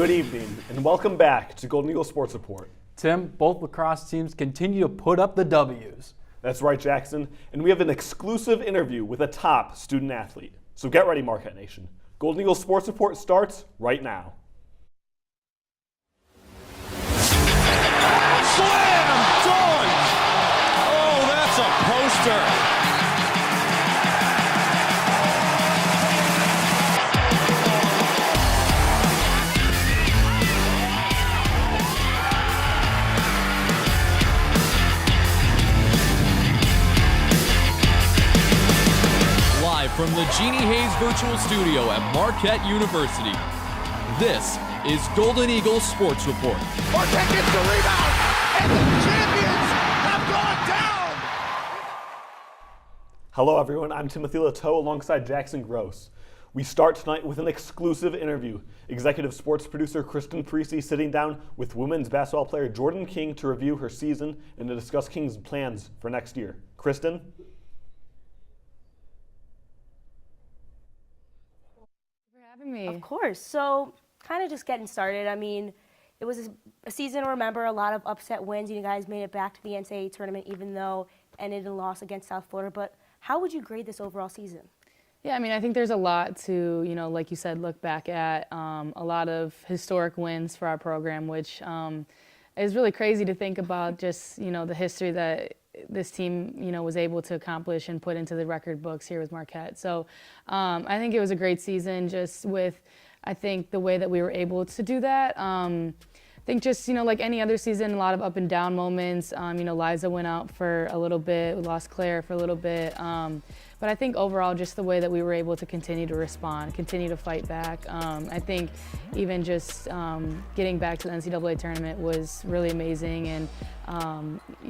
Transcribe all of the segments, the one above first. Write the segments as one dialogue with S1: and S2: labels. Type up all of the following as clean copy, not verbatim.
S1: Good evening, and welcome back to Golden Eagle Sports Report.
S2: Tim, both lacrosse teams continue to put up the W's.
S1: That's right, Jackson, and we have an exclusive interview with a top student athlete. So get ready, Marquette Nation. Golden Eagle Sports Report starts right now.
S3: Slam dunk! Oh, that's a poster. Live from the Jeannie Hayes Virtual Studio at Marquette University, this is Golden Eagle Sports Report.
S4: Marquette gets the rebound, and the champions have gone down!
S1: Hello, everyone. I'm Timothy Lateau alongside Jackson Gross. We start tonight with an exclusive interview. Executive sports producer Kristen Precy sitting down with women's basketball player Jordan King to review her season and to discuss King's plans for next year. Kristen?
S5: Me.
S6: Of course. So, kind of just getting started. I mean, it was a season to remember, a lot of upset wins. You guys made it back to the NCAA tournament, even though it ended in a loss against South Florida. But how would you grade this overall season?
S5: Yeah, I mean, I think there's a lot to, like you said, look back at. A lot of historic wins for our program, which is really crazy to think about. Just the history that this team, was able to accomplish and put into the record books here with Marquette. So I think it was a great season just with, I think, the way that we were able to do that. I think just, like any other season, a lot of up and down moments. Liza went out for a little bit. We lost Claire for a little bit. But I think overall, just the way that we were able to continue to respond, continue to fight back. I think even just getting back to the NCAA tournament was really amazing. And,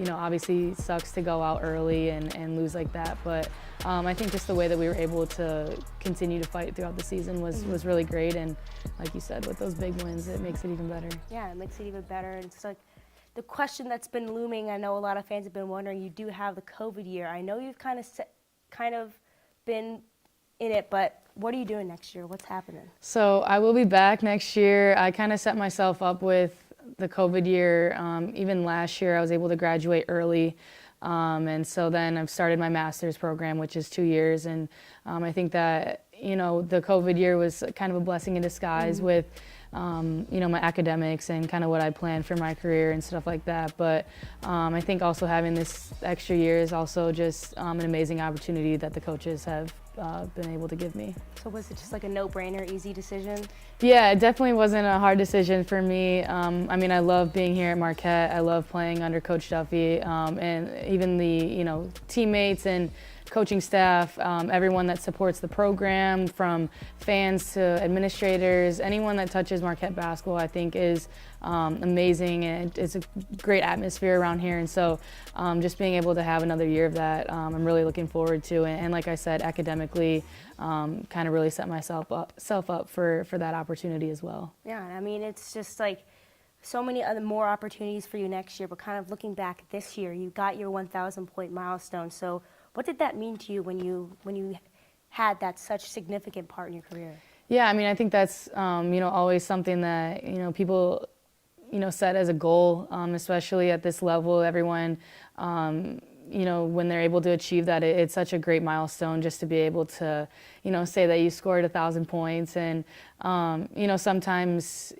S5: obviously sucks to go out early and lose like that. But I think just the way that we were able to continue to fight throughout the season was really great. And like you said, with those big wins, it makes it even better.
S6: Yeah, it makes it even better. And it's like the question that's been looming, I know a lot of fans have been wondering, you do have the COVID year. I know you've kind of been in it, but what are you doing next year? What's happening?
S5: So I will be back next year. I kind of set myself up with the COVID year. Even last year, I was able to graduate early. And so then I've started my master's program, which is 2 years. And I think that, the COVID year was kind of a blessing in disguise with, my academics and kind of what I planned for my career and stuff like that. But I think also having this extra year is also just an amazing opportunity that the coaches have been able to give me.
S6: So was it just like a no-brainer, easy decision?
S5: Yeah, it definitely wasn't a hard decision for me. I love being here at Marquette. I love playing under Coach Duffy, and even the teammates and coaching staff, everyone that supports the program, from fans to administrators, anyone that touches Marquette basketball, I think is amazing, and it's a great atmosphere around here. And so just being able to have another year of that, I'm really looking forward to. And like I said, academically, kind of really set myself up for that opportunity as well.
S6: Yeah, I mean, it's just like so many other more opportunities for you next year, but kind of looking back this year, you got your 1,000 point milestone. So what did that mean to you when you had that such significant part in your career? Yeah,
S5: I think that's always something that people set as a goal, especially at this level. Everyone, when they're able to achieve that, it's such a great milestone just to be able to say that you scored 1,000 points. And sometimes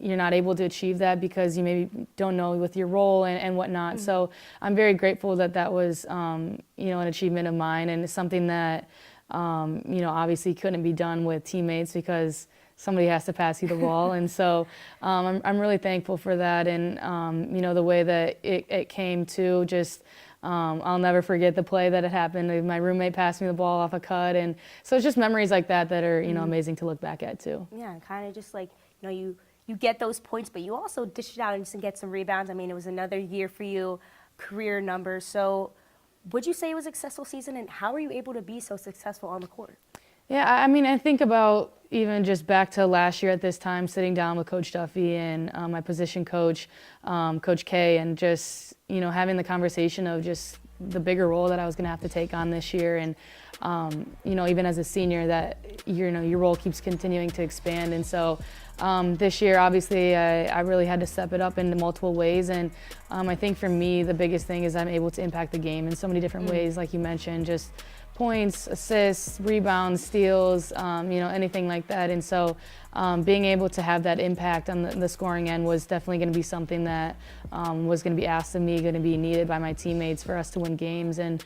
S5: you're not able to achieve that because you maybe don't know with your role and whatnot. Mm-hmm. So I'm very grateful that was, an achievement of mine, and it's something that, obviously couldn't be done with teammates because somebody has to pass you the ball. And so I'm really thankful for that. And, the way that it came to just, I'll never forget the play that had happened. My roommate passed me the ball off a cut. And so it's just memories like that are, amazing to look back at too.
S6: Yeah, kind of just like, you get those points, but you also dish it out and just get some rebounds. I mean, it was another year for you, career numbers. So would you say it was a successful season, and how were you able to be so successful on the court?
S5: Yeah, I think about even just back to last year at this time, sitting down with Coach Duffy and my position coach, Coach K, and just, having the conversation of just the bigger role that I was going to have to take on this year. And, even as a senior, that, your role keeps continuing to expand. And so this year, obviously, I really had to step it up in multiple ways. And I think for me, the biggest thing is I'm able to impact the game in so many different ways, like you mentioned, just points, assists, rebounds, steals, anything like that. And so being able to have that impact on the scoring end was definitely going to be something that was going to be asked of me, going to be needed by my teammates for us to win games. And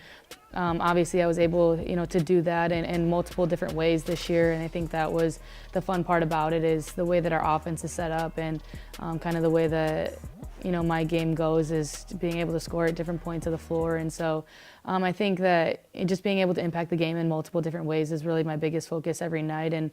S5: obviously I was able, to do that in multiple different ways this year. And I think that was the fun part about it, is the way that our offense is set up, and kind of the way that, my game goes is being able to score at different points of the floor. And so I think that just being able to impact the game in multiple different ways is really my biggest focus every night. And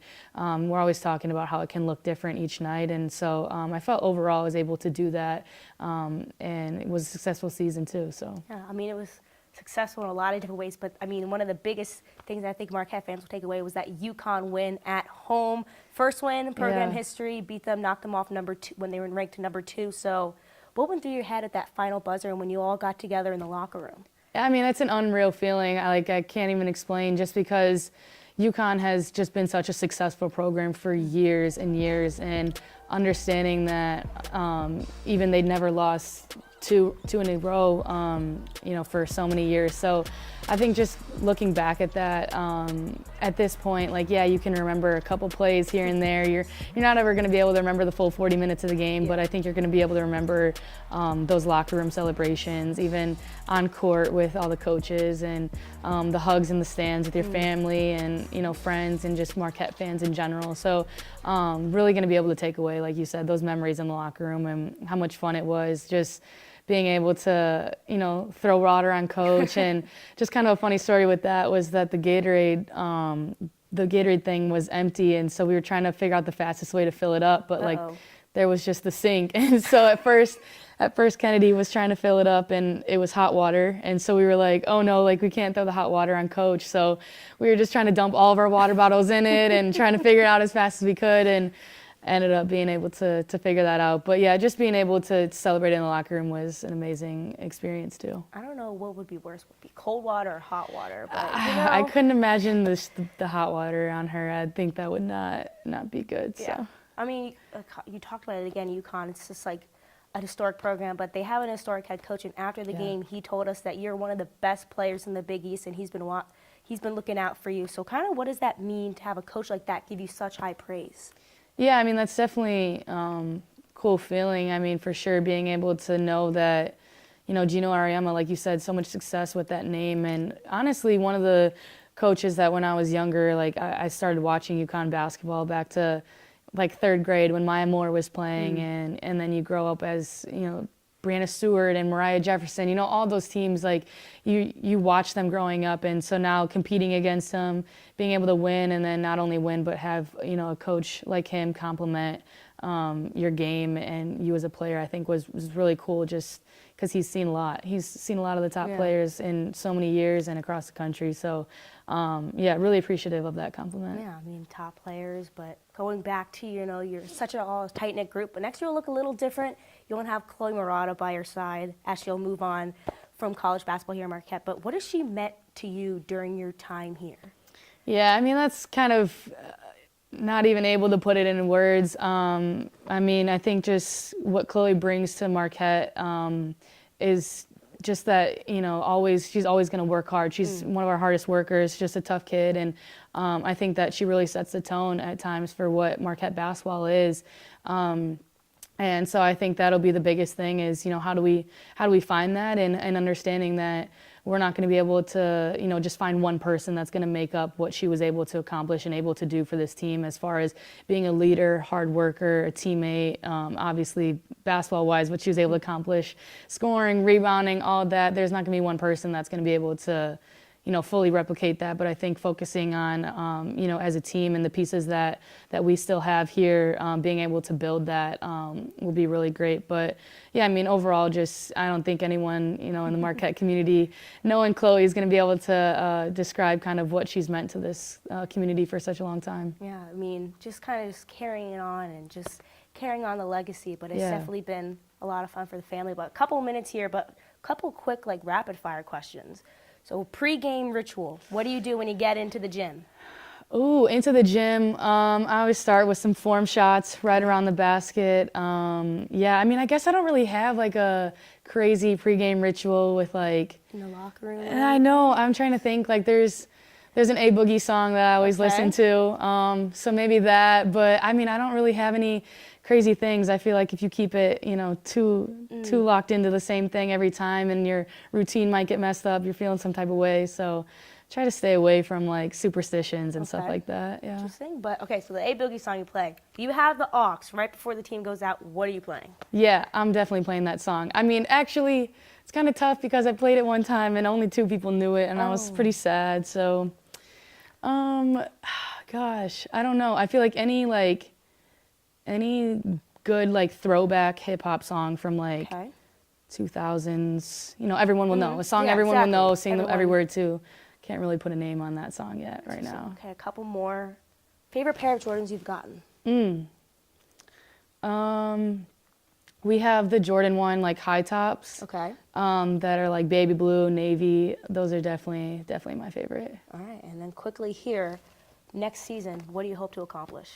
S5: we're always talking about how it can look different each night. And so I felt overall I was able to do that. And it was a successful season too. So
S6: Yeah, it was successful in a lot of different ways, but one of the biggest things I think Marquette fans will take away was that UConn win at home. First win in program history, beat them, knocked them off number 2 when they were ranked number 2. So what went through your head at that final buzzer and when you all got together in the locker room?
S5: It's an unreal feeling. I can't even explain, just because UConn has just been such a successful program for years and years, and understanding that even they'd never lost two in a row, for so many years. So I think just looking back at that, at this point, you can remember a couple plays here and there. You're not ever going to be able to remember the full 40 minutes of the game, but I think you're going to be able to remember those locker room celebrations, even on court with all the coaches, and the hugs in the stands with your family and, friends, and just Marquette fans in general. So really going to be able to take away, like you said, those memories in the locker room, and how much fun it was just being able to, throw water on coach. And just kind of a funny story with that was that the Gatorade thing was empty, and so we were trying to figure out the fastest way to fill it up, but there was just the sink. And so at first Kennedy was trying to fill it up, and it was hot water. And so we were like, oh no, we can't throw the hot water on coach. So we were just trying to dump all of our water bottles in it and trying to figure it out as fast as we could, and ended up being able to figure that out. But yeah, just being able to celebrate in the locker room was an amazing experience too.
S6: I don't know what would be worse, would be cold water or hot water, but
S5: I couldn't imagine the hot water on her. I think that would not be good.
S6: Yeah.
S5: So
S6: You talked about it again, UConn. It's just like a historic program, but they have an historic head coach. And after the game, he told us that you're one of the best players in the Big East, and he's been looking out for you. So kind of what does that mean to have a coach like that give you such high praise?
S5: Yeah, that's definitely cool feeling. For sure, being able to know that, Gino Auriemma, like you said, so much success with that name. And honestly, one of the coaches that when I was younger, I started watching UConn basketball back to third grade when Maya Moore was playing, and then you grow up as, Brianna Stewart and Mariah Jefferson, all those teams, you watch them growing up. And so now competing against them, being able to win, and then not only win, but have, a coach like him complement your game and you as a player, I think was really cool, just because he's seen a lot. He's seen a lot of the top players in so many years and across the country. So really appreciative of that compliment.
S6: Yeah, top players, but going back to, you're such a tight-knit group, but next year will look a little different. You won't have Chloe Murata by your side as she'll move on from college basketball here at Marquette, but what has she meant to you during your time here?
S5: Yeah, that's kind of not even able to put it in words. I think just what Chloe brings to Marquette is just that, she's always going to work hard. She's one of our hardest workers, just a tough kid. And I think that she really sets the tone at times for what Marquette basketball is. And so I think that'll be the biggest thing is, how do we find that, and understanding that we're not going to be able to, just find one person that's going to make up what she was able to accomplish and able to do for this team as far as being a leader, hard worker, a teammate, obviously basketball-wise, what she was able to accomplish, scoring, rebounding, all of that. There's not going to be one person that's going to be able to, fully replicate that. But I think focusing on, as a team and the pieces that we still have here, being able to build that will be really great. But yeah, overall, just I don't think anyone, in the Marquette community, knowing Chloe, is going to be able to describe kind of what she's meant to this community for such a long time.
S6: Yeah, just kind of just carrying it on and just carrying on the legacy. But it's definitely been a lot of fun for the family. But a couple of minutes here, but couple quick like rapid fire questions. So pre-game ritual, what do you do when you get into the gym?
S5: Ooh, into the gym. I always start with some form shots right around the basket. Yeah, I mean, I guess I don't really have like a crazy pregame ritual with like.
S6: In the locker room?
S5: I know. I'm trying to think. Like, there's an A Boogie song that I always listen to. So maybe that. But I mean, I don't really have any crazy things. I feel like if you keep it, too locked into the same thing every time, and your routine might get messed up, you're feeling some type of way. So try to stay away from like superstitions and stuff like that. Yeah.
S6: Interesting. But okay, so the A Boogie song you play, you have the aux right before the team goes out. What are you playing?
S5: Yeah, I'm definitely playing that song. I mean, actually, it's kind of tough because I played it one time and only 2 people knew it, and I was pretty sad. So, gosh, I don't know. I feel like any good like throwback hip hop song from like 2000s, everyone will know. A song everyone will know, sing every word to. Can't really put a name on that song yet right now.
S6: Okay, a couple more. Favorite pair of Jordans you've gotten?
S5: We have the Jordan 1 like high tops.
S6: Okay.
S5: That are like baby blue, navy. Those are definitely my favorite.
S6: All right, and then quickly here, next season, what do you hope to accomplish?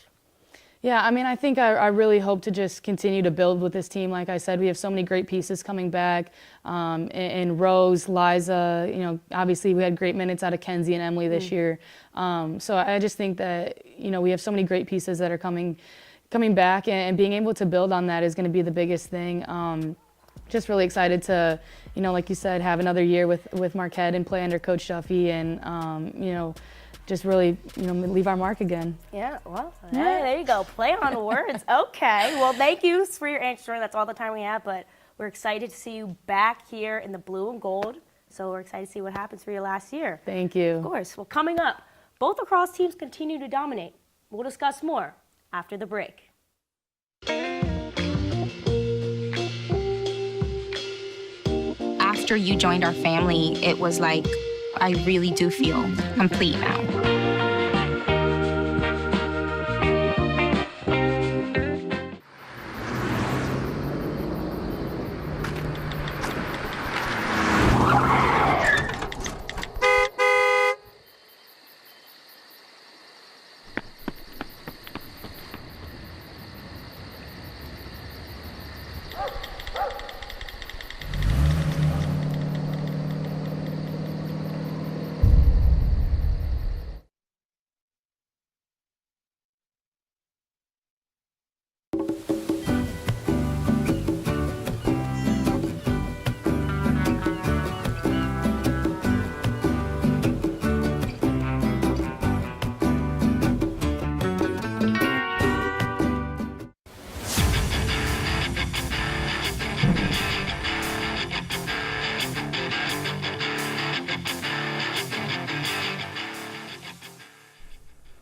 S5: Yeah, I mean, I think I really hope to just continue to build with this team. Like I said, we have so many great pieces coming back. And Rose, Liza, obviously we had great minutes out of Kenzie and Emily this year. So I just think that, we have so many great pieces that are coming back, and being able to build on that is going to be the biggest thing. Just really excited to, like you said, have another year with Marquette and play under Coach Duffy, and, just really, leave our mark again.
S6: Yeah, well, hey, there you go. Play on words. Okay, well, thank you for your answer. That's all the time we have, but we're excited to see you back here in the blue and gold. So we're excited to see what happens for your last year.
S5: Thank you.
S6: Of course. Well, coming up, both lacrosse teams continue to dominate. We'll discuss more after the break.
S7: After you joined our family, it was like, I really do feel complete now.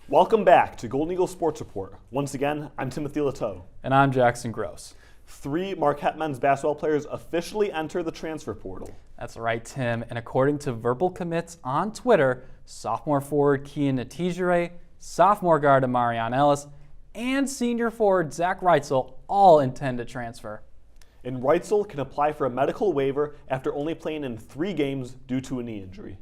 S1: Welcome back to Golden Eagle Sports Report. Once again, I'm Timothy Lateau.
S2: And I'm Jackson Gross.
S1: 3 Marquette men's basketball players officially enter the transfer portal.
S2: That's right, Tim. And according to verbal commits on Twitter, sophomore forward Kian Natijere, sophomore guard Amarion Ellis, and senior forward Zach Reitzel all intend to transfer.
S1: And Reitzel can apply for a medical waiver after only playing in 3 games due to a knee injury.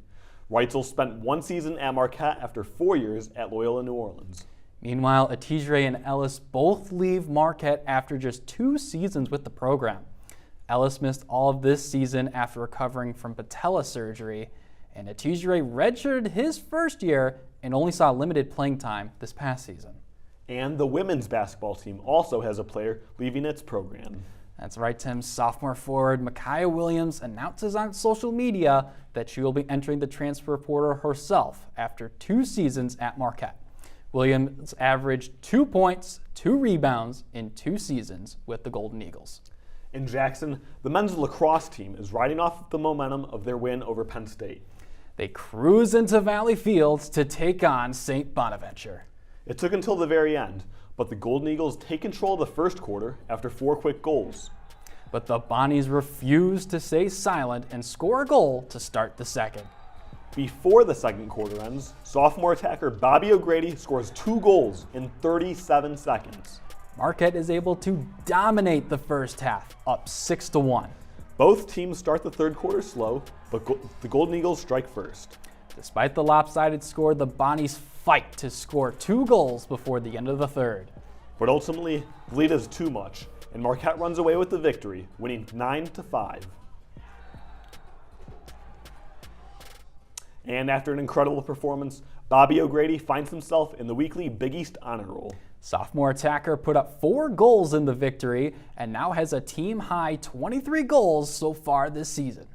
S1: Reitzel spent 1 season at Marquette after 4 years at Loyola New Orleans.
S2: Meanwhile, Atijere and Ellis both leave Marquette after just 2 seasons with the program. Ellis missed all of this season after recovering from patella surgery, and Atijere redshirted his first year and only saw limited playing time this past season.
S1: And the women's basketball team also has a player leaving its program.
S2: That's right, Tim. Sophomore forward Micaiah Williams announces on social media that she will be entering the transfer portal herself after 2 seasons at Marquette. Williams averaged 2 points, 2 rebounds in 2 seasons with the Golden Eagles.
S1: In Jackson, the men's lacrosse team is riding off the momentum of their win over Penn State.
S2: They cruise into Valley Fields to take on St. Bonaventure.
S1: It took until the very end, but the Golden Eagles take control of the first quarter after 4 quick goals.
S2: But the Bonnies refuse to stay silent and score a goal to start the second.
S1: Before the second quarter ends, sophomore attacker Bobby O'Grady scores 2 goals in 37 seconds.
S2: Marquette is able to dominate the first half, up 6-1.
S1: Both teams start the third quarter slow, but the Golden Eagles strike first.
S2: Despite the lopsided score, the Bonnies fight to score 2 goals before the end of the third.
S1: But ultimately, the lead is too much, and Marquette runs away with the victory, winning 9-5. And after an incredible performance, Bobby O'Grady finds himself in the weekly Big East honor roll.
S2: Sophomore attacker put up 4 goals in the victory and now has a team-high 23 goals so far this season.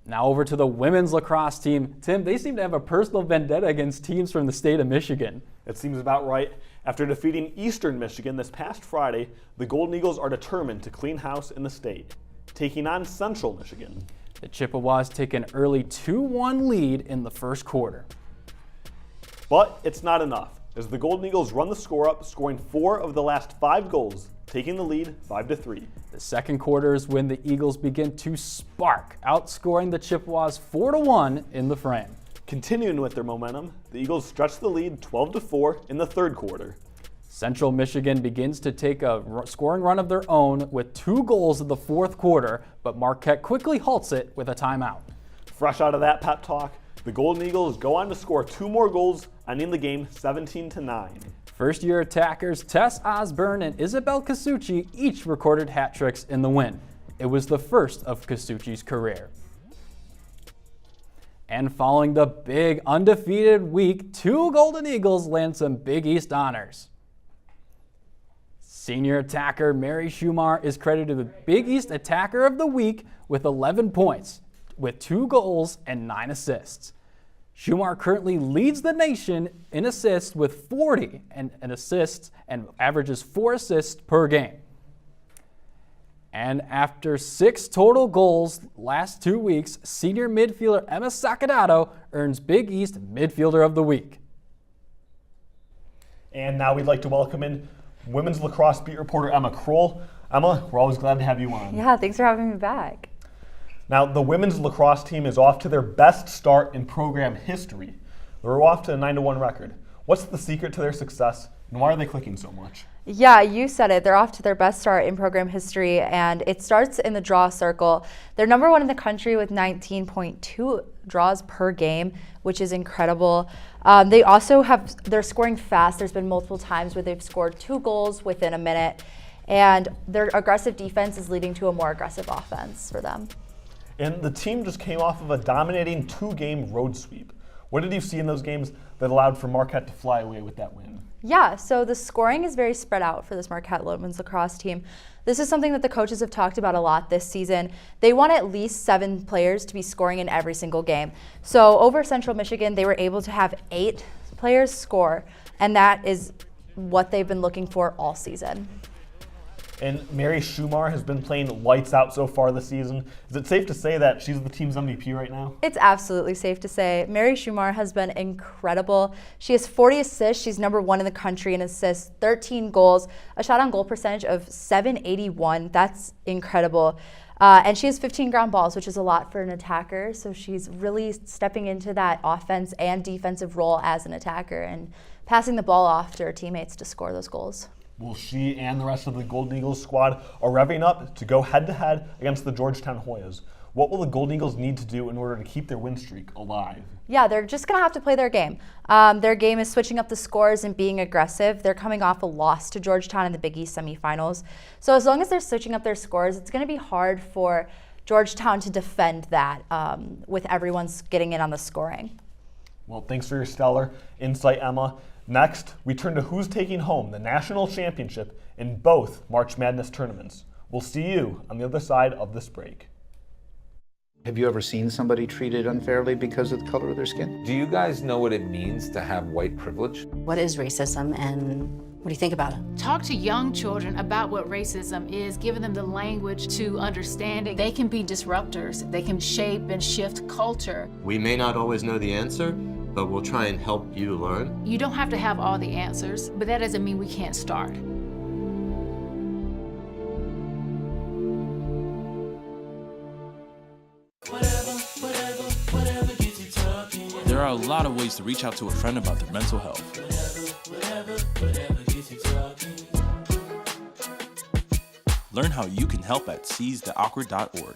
S2: Now over to the women's lacrosse team. Tim, they seem to have a personal vendetta against teams from the state of Michigan.
S1: It seems about right. After defeating Eastern Michigan this past Friday, the Golden Eagles are determined to clean house in the state, taking on Central Michigan.
S2: The Chippewas take an early 2-1 lead in the first quarter.
S1: But it's not enough, as the Golden Eagles run the score up, scoring 4 of the last 5 goals, taking the lead 5-3.
S2: The second quarter is when the Eagles begin to spark, outscoring the Chippewas 4-1 in the frame.
S1: Continuing with their momentum, the Eagles stretch the lead 12-4 in the third quarter.
S2: Central Michigan begins to take a scoring run of their own with 2 goals in the fourth quarter, but Marquette quickly halts it with a timeout.
S1: Fresh out of that pep talk, the Golden Eagles go on to score 2 more goals, ending the game 17-9.
S2: First-year attackers Tess Osborne and Isabel Casucci each recorded hat tricks in the win. It was the first of Casucci's career. And following the big undefeated week, 2 Golden Eagles land some Big East honors. Senior attacker Mary Schumar is credited with Big East Attacker of the Week with 11 points, with 2 goals and 9 assists. Schumar currently leads the nation in assists with 40 and assists and averages 4 assists per game. And after 6 total goals last 2 weeks, senior midfielder Emma Sacadato earns Big East Midfielder of the Week.
S1: And now we'd like to welcome in women's lacrosse beat reporter Emma Kroll. Emma, we're always glad to have you on.
S8: Yeah, thanks for having me back.
S1: Now, the women's lacrosse team is off to their best start in program history. They're off to a 9-1 record. What's the secret to their success, and why are they clicking so much?
S8: Yeah, you said it. They're off to their best start in program history, and it starts in the draw circle. They're number 1 in the country with 19.2 draws per game, which is incredible. They also they're scoring fast. There's been multiple times where they've scored 2 goals within a minute, and their aggressive defense is leading to a more aggressive offense for them.
S1: And the team just came off of a dominating 2-game road sweep. What did you see in those games that allowed for Marquette to fly away with that win?
S8: Yeah, so the scoring is very spread out for this Marquette women's lacrosse team. This is something that the coaches have talked about a lot this season. They want at least 7 players to be scoring in every single game. So over Central Michigan, they were able to have 8 players score, and that is what they've been looking for all season.
S1: And Mary Schumar has been playing lights out so far this season. Is it safe to say that she's the team's MVP right now?
S8: It's absolutely safe to say. Mary Schumar has been incredible. She has 40 assists. She's number 1 in the country in assists, 13 goals, a shot on goal percentage of .781. That's incredible. And she has 15 ground balls, which is a lot for an attacker. So she's really stepping into that offense and defensive role as an attacker and passing the ball off to her teammates to score those goals.
S1: Well, she and the rest of the Golden Eagles squad are revving up to go head-to-head against the Georgetown Hoyas. What will the Golden Eagles need to do in order to keep their win streak alive?
S8: Yeah, they're just going to have to play their game. Their game is switching up the scores and being aggressive. They're coming off a loss to Georgetown in the Big East semifinals. So as long as they're switching up their scores, it's going to be hard for Georgetown to defend that with everyone's getting in on the scoring.
S1: Well, thanks for your stellar insight, Emma. Next, we turn to who's taking home the national championship in both March Madness tournaments. We'll see you on the other side of this break.
S9: Have you ever seen somebody treated unfairly because of the color of their skin?
S10: Do you guys know what it means to have white privilege?
S11: What is racism and what do you think about it?
S12: Talk to young children about what racism is, giving them the language to understand it. They can be disruptors. They can shape and shift culture.
S13: We may not always know the answer, but we'll try and help you learn.
S12: You don't have to have all the answers, but that doesn't mean we can't start.
S14: There are a lot of ways to reach out to a friend about their mental health. Learn how you can help at seizetheawkward.org.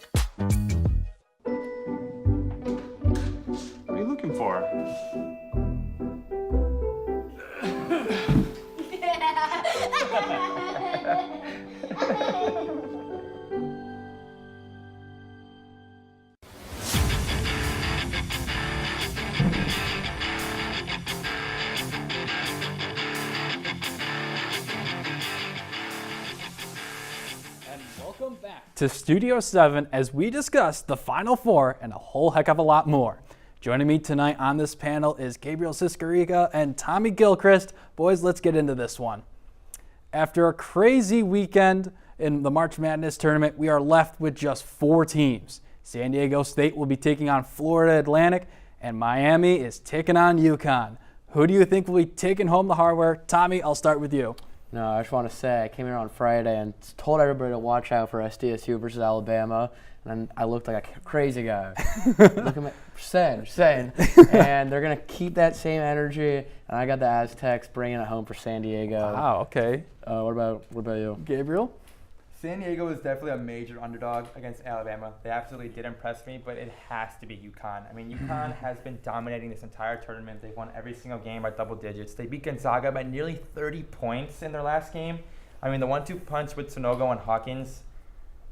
S15: What are you looking for?
S2: Welcome back to Studio 7 as we discuss the Final Four and a whole heck of a lot more. Joining me tonight on this panel is Gabriel Siskariga and Tommy Gilchrist. Boys, let's get into this one. After a crazy weekend in the March Madness tournament, we are left with just 4 teams. San Diego State will be taking on Florida Atlantic, and Miami is taking on UConn. Who do you think will be taking home the hardware? Tommy, I'll start with you.
S16: No, I just want to say I came here on Friday and told everybody to watch out for SDSU versus Alabama, and I looked like a crazy guy. Look at me, just saying. And they're gonna keep that same energy, and I got the Aztecs bringing it home for San Diego.
S2: Wow, okay.
S16: What about you,
S2: Gabriel?
S17: San Diego is definitely a major underdog against Alabama. They absolutely did impress me, but it has to be UConn. I mean, UConn has been dominating this entire tournament. They've won every single game by double digits. They beat Gonzaga by nearly 30 points in their last game. I mean, the 1-2 punch with Sonogo and Hawkins,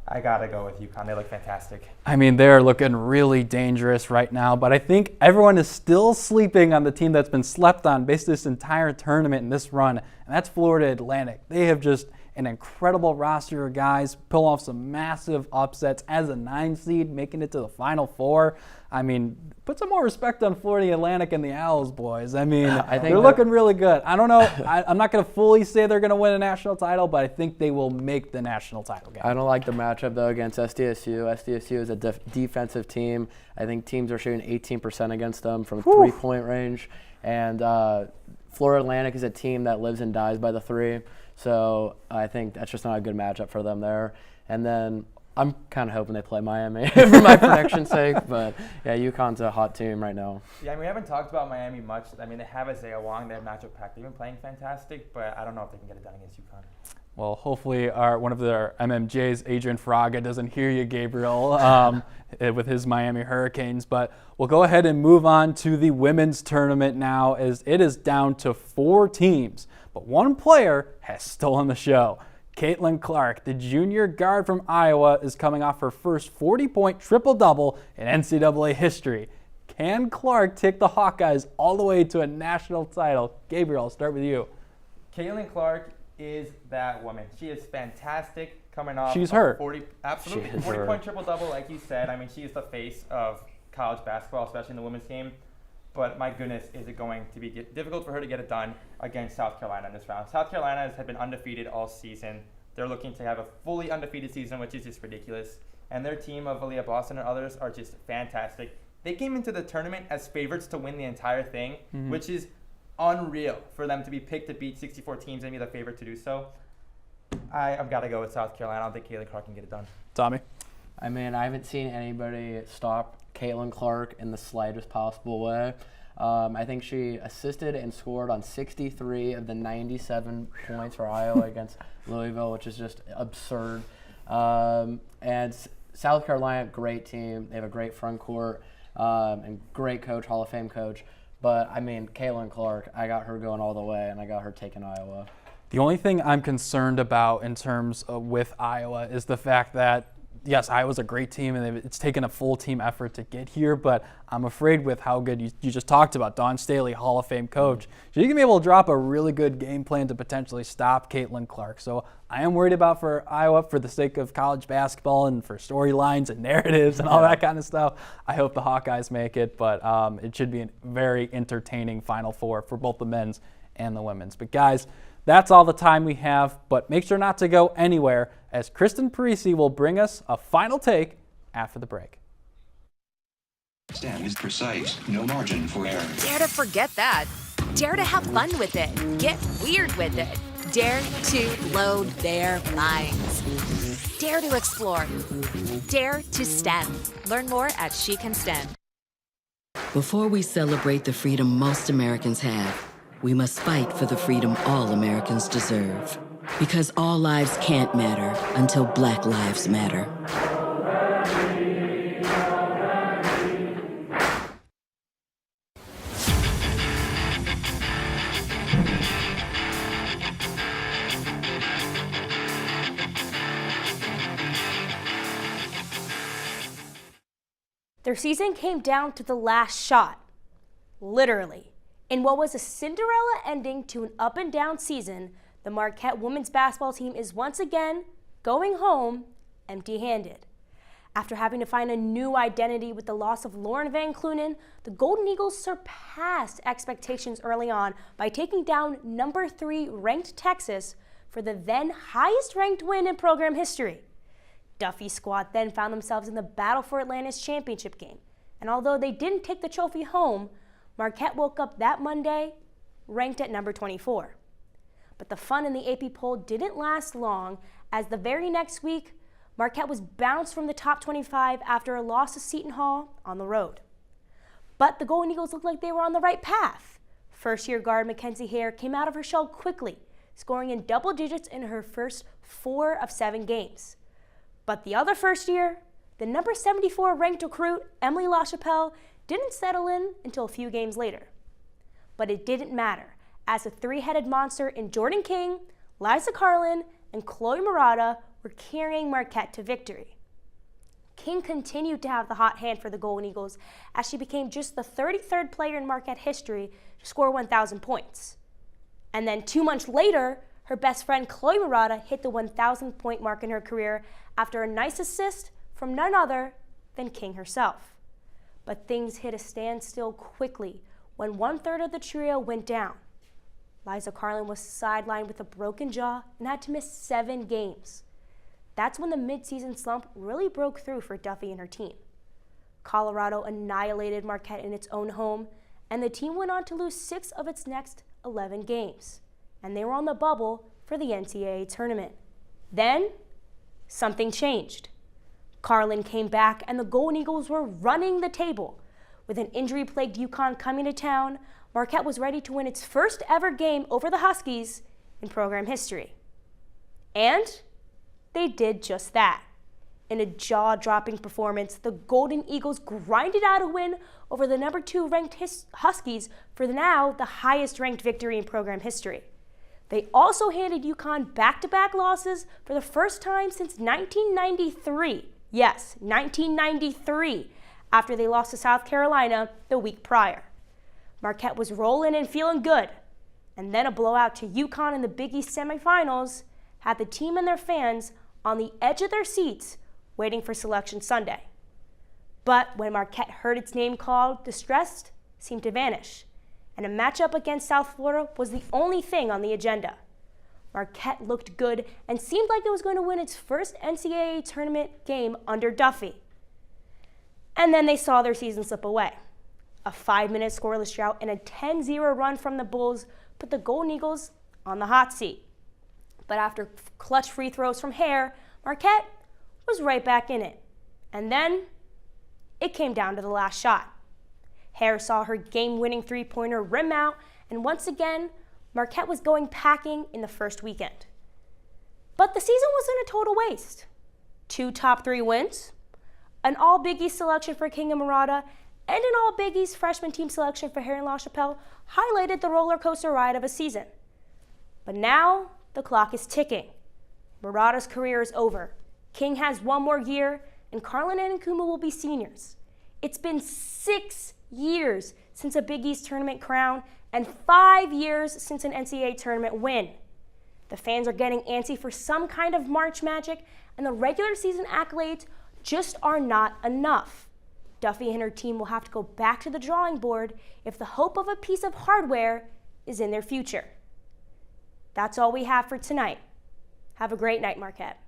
S17: I gotta go with UConn. They look fantastic.
S2: I mean, they're looking really dangerous right now, but I think everyone is still sleeping on the team that's been slept on basically this entire tournament and this run, and that's Florida Atlantic. They have just an incredible roster of guys, pull off some massive upsets as a 9 seed, making it to the Final Four. I mean, put some more respect on Florida Atlantic and the Owls, boys. I mean, they're looking really good. I don't know. I'm not going to fully say they're going to win a national title, but I think they will make the national title game.
S16: I don't like the matchup, though, against SDSU. SDSU is a defensive team. I think teams are shooting 18% against them from three-point range. And Florida Atlantic is a team that lives and dies by the 3. So I think that's just not a good matchup for them there. And then I'm kind of hoping they play Miami for my prediction's sake. But, yeah, UConn's a hot team right now.
S17: Yeah, I mean, we haven't talked about Miami much. I mean, they have Isaiah Wong. They have matchup pack. They've been playing fantastic, but I don't know if they can get it done against UConn.
S2: Well, hopefully one of their MMJs, Adrian Fraga, doesn't hear you, Gabriel, with his Miami Hurricanes. But we'll go ahead and move on to the women's tournament now, as it is down to 4 teams. But one player has stolen the show. Caitlin Clark, the junior guard from Iowa, is coming off her first 40-point triple-double in NCAA history. Can Clark take the Hawkeyes all the way to a national title? Gabriel, I'll start with you.
S17: Caitlin Clark is that woman. She is fantastic coming off.
S2: She's her.
S17: 40-point triple-double, like you said. I mean, she is the face of college basketball, especially in the women's game. But my goodness, is it going to be difficult for her to get it done against South Carolina in this round. South Carolina has been undefeated all season. They're looking to have a fully undefeated season, which is just ridiculous. And their team of Aaliyah Boston and others are just fantastic. They came into the tournament as favorites to win the entire thing, which is unreal for them to be picked to beat 64 teams and be the favorite to do so. I've got to go with South Carolina. I don't think Caitlin Clark can get it done.
S2: Tommy?
S16: I mean, I haven't seen anybody stop Caitlin Clark in the slightest possible way. I think she assisted and scored on 63 of the 97 points for Iowa against Louisville, which is just absurd. And South Carolina, great team. They have a great front court and great coach, Hall of Fame coach. But, I mean, Caitlin Clark, I got her going all the way, and I got her taking Iowa.
S2: The only thing I'm concerned about in terms of with Iowa is the fact that, yes, Iowa's a great team, and it's taken a full team effort to get here, but I'm afraid with how good you just talked about, Dawn Staley, Hall of Fame coach, she's going to be able to drop a really good game plan to potentially stop Caitlin Clark. So I am worried about for Iowa for the sake of college basketball and for storylines and narratives and all that kind of stuff. I hope the Hawkeyes make it, but it should be a very entertaining Final Four for both the men's and the women's. But guys, that's all the time we have, but make sure not to go anywhere as Kristen Parisi will bring us a final take after the break.
S18: Stand is precise, no margin for error.
S19: Dare to forget that. Dare to have fun with it. Get weird with it. Dare to load their minds. Dare to explore. Dare to STEM. Learn more at She Can STEM.
S20: Before we celebrate the freedom most Americans have, we must fight for the freedom all Americans deserve. Because all lives can't matter until Black lives matter.
S6: Their season came down to the last shot, literally. In what was a Cinderella ending to an up and down season, the Marquette women's basketball team is once again going home empty-handed. After having to find a new identity with the loss of Lauren Van Clunen, the Golden Eagles surpassed expectations early on by taking down number 3 ranked Texas for the then highest ranked win in program history. Duffy's squad then found themselves in the battle for Atlanta's championship game, and although they didn't take the trophy home, Marquette woke up that Monday ranked at number 24. But the fun in the AP poll didn't last long, as the very next week, Marquette was bounced from the top 25 after a loss to Seton Hall on the road. But the Golden Eagles looked like they were on the right path. First-year guard Mackenzie Hare came out of her shell quickly, scoring in double digits in her first 4 of 7 games. But the other first year, the number 74 ranked recruit, Emily LaChapelle, didn't settle in until a few games later. But it didn't matter, as the 3-headed monster in Jordan King, Liza Carlin, and Chloe Murata were carrying Marquette to victory. King continued to have the hot hand for the Golden Eagles, as she became just the 33rd player in Marquette history to score 1,000 points. And then 2 months later, her best friend Chloe Murata hit the 1,000-point mark in her career after a nice assist from none other than King herself. But things hit a standstill quickly when 1/3 of the trio went down. Liza Carlin was sidelined with a broken jaw and had to miss 7 games. That's when the midseason slump really broke through for Duffy and her team. Colorado annihilated Marquette in its own home, and the team went on to lose 6 of its next 11 games. And they were on the bubble for the NCAA tournament. Then, something changed. Carlin came back, and the Golden Eagles were running the table. With an injury-plagued UConn coming to town, Marquette was ready to win its first ever game over the Huskies in program history. And they did just that. In a jaw-dropping performance, the Golden Eagles grinded out a win over the number 2 ranked Huskies for now the highest ranked victory in program history. They also handed UConn back-to-back losses for the first time since 1993. Yes, 1993, after they lost to South Carolina the week prior. Marquette was rolling and feeling good, and then a blowout to UConn in the Big East semifinals had the team and their fans on the edge of their seats waiting for Selection Sunday. But when Marquette heard its name called, the stress seemed to vanish, and a matchup against South Florida was the only thing on the agenda. Marquette looked good and seemed like it was going to win its first NCAA tournament game under Duffy. And then they saw their season slip away. A 5-minute scoreless drought and a 10-0 run from the Bulls put the Golden Eagles on the hot seat. But after clutch free throws from Hare, Marquette was right back in it. And then it came down to the last shot. Hare saw her game-winning three-pointer rim out, and once again, Marquette was going packing in the first weekend. But the season wasn't a total waste. 2 top 3 wins, an All-Big East selection for King and Murata, and an All-Big East freshman team selection for Hare and LaChapelle highlighted the roller coaster ride of a season. But now the clock is ticking. Murata's career is over. King has 1 more year, and Carlin and Nkuma will be seniors. It's been 6 years since a Big East tournament crown and 5 years since an NCAA tournament win. The fans are getting antsy for some kind of March magic, and the regular season accolades just are not enough. Duffy and her team will have to go back to the drawing board if the hope of a piece of hardware is in their future. That's all we have for tonight. Have a great night, Marquette.